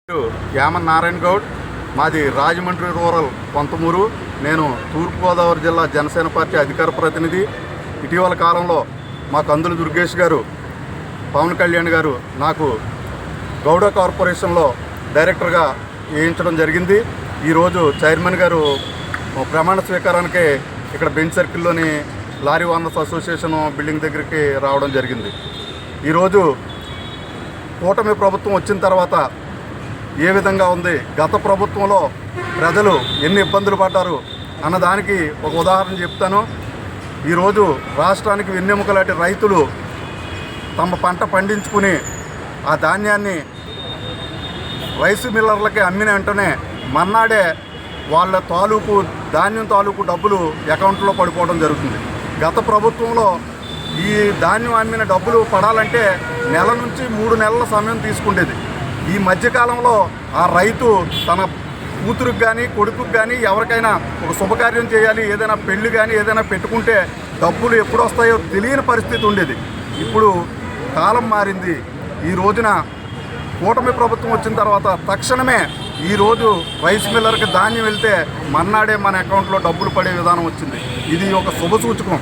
యామన్ నారాయణ గౌడ్, మాది రాజమండ్రి రూరల్ కొంతమూరు. నేను తూర్పుగోదావరి జిల్లా జనసేన పార్టీ అధికార ప్రతినిధి. ఇటీవల కాలంలో మా కందులు దుర్గేష్ గారు, పవన్ కళ్యాణ్ గారు నాకు గౌడ కార్పొరేషన్లో డైరెక్టర్గా వేయించడం జరిగింది. ఈరోజు చైర్మన్ గారు ప్రమాణ స్వీకారానికి ఇక్కడ బెంచ్ సర్కిల్లోని లారీ ఓనర్స్ అసోసియేషన్ బిల్డింగ్ దగ్గరికి రావడం జరిగింది. ఈరోజు కూటమి ప్రభుత్వం వచ్చిన తర్వాత ఏ విధంగా ఉంది, గత ప్రభుత్వంలో ప్రజలు ఎన్ని ఇబ్బందులు పడ్డారు అన్నదానికి ఒక ఉదాహరణ చెప్తాను. ఈరోజు రాష్ట్రానికి వెన్నెముకలాంటి రైతులు తమ పంట పండించుకుని ఆ ధాన్యాన్ని రైస్ మిల్లర్లకి అమ్మిన వెంటనే మన్నాడే వాళ్ళ ధాన్యం తాలూకు డబ్బులు అకౌంట్లో పడిపోవడం జరుగుతుంది. గత ప్రభుత్వంలో ఈ ధాన్యం అమ్మిన డబ్బులు పడాలంటే నెల నుంచి 3 నెలల సమయం తీసుకుండేది. ఈ మధ్యకాలంలో ఆ రైతు తన కూతురికి కానీ కొడుకుకి కానీ ఎవరికైనా ఒక శుభకార్యం చేయాలి, ఏదైనా పెళ్లి కానీ ఏదైనా పెట్టుకుంటే డబ్బులు ఎప్పుడు వస్తాయో తెలియని పరిస్థితి ఉండేది. ఇప్పుడు కాలం మారింది. ఈ రోజున కూటమి ప్రభుత్వం వచ్చిన తర్వాత తక్షణమే ఈరోజు రైస్ మిల్లర్కి ధాన్యం వెళ్తే మన్నాడే మన అకౌంట్లో డబ్బులు పడే విధానం వచ్చింది. ఇది ఒక శుభ సూచకం.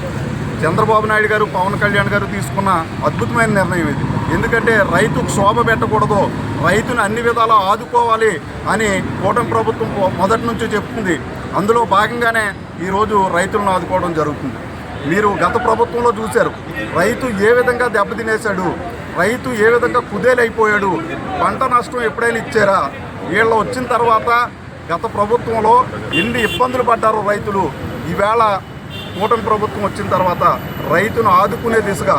చంద్రబాబు నాయుడు గారు, పవన్ కళ్యాణ్ గారు తీసుకున్న అద్భుతమైన నిర్ణయం ఇది. ఎందుకంటే రైతుకు శోభ పెట్టకూడదు, రైతుని అన్ని విధాలా ఆదుకోవాలి అని కూటమి ప్రభుత్వం మొదటి నుంచి చెప్తుంది. అందులో భాగంగానే ఈరోజు రైతులను ఆదుకోవడం జరుగుతుంది. మీరు గత ప్రభుత్వంలో చూశారు, రైతు ఏ విధంగా దెబ్బతినేశాడు, రైతు ఏ విధంగా కుదేలైపోయాడు, పంట నష్టం ఎప్పుడైనా ఇచ్చారా? వీళ్ళు వచ్చిన తర్వాత గత ప్రభుత్వంలో ఎన్ని ఇబ్బందులు పడ్డారో రైతులు. ఈవేళ కూటమి ప్రభుత్వం వచ్చిన తర్వాత రైతును ఆదుకునే దిశగా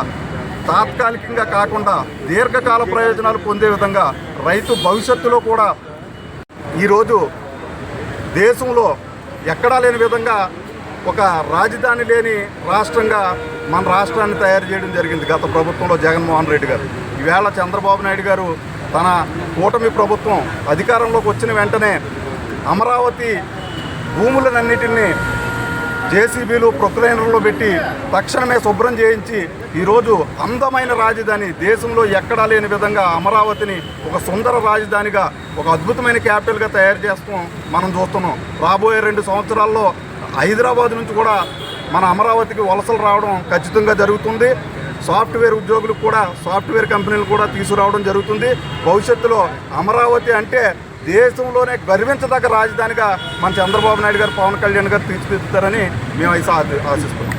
తాత్కాలికంగా కాకుండా దీర్ఘకాల ప్రయోజనాలు పొందే విధంగా రైతు భవిష్యత్తులో కూడా ఈరోజు దేశంలో ఎక్కడా లేని విధంగా ఒక రాజధాని లేని రాష్ట్రంగా మన రాష్ట్రాన్ని తయారు చేయడం జరిగింది గత ప్రభుత్వంలో జగన్మోహన్ రెడ్డి గారు. ఈవేళ చంద్రబాబు నాయుడు గారు తన కూటమి ప్రభుత్వం అధికారంలోకి వచ్చిన వెంటనే అమరావతి భూములన్నిటిని జేసీబీలు ప్రొక్లైనర్లో పెట్టి తక్షణమే శుభ్రం చేయించి ఈరోజు అందమైన రాజధాని, దేశంలో ఎక్కడా లేని విధంగా అమరావతిని ఒక సుందర రాజధానిగా, ఒక అద్భుతమైన క్యాపిటల్గా తయారు చేస్తాం మనం చూస్తున్నాం. రాబోయే 2 సంవత్సరాల్లో హైదరాబాద్ నుంచి కూడా మన అమరావతికి వలసలు రావడం ఖచ్చితంగా జరుగుతుంది. సాఫ్ట్వేర్ ఉద్యోగులకు కూడా, సాఫ్ట్వేర్ కంపెనీలు కూడా తీసుకురావడం జరుగుతుంది. భవిష్యత్తులో అమరావతి అంటే దేశంలోనే గర్వించదగ్గ రాజధానిగా మన చంద్రబాబు నాయుడు గారు, పవన్ కళ్యాణ్ గారు తీర్చిదిద్దుతారని మేము ఆశిస్తున్నాం.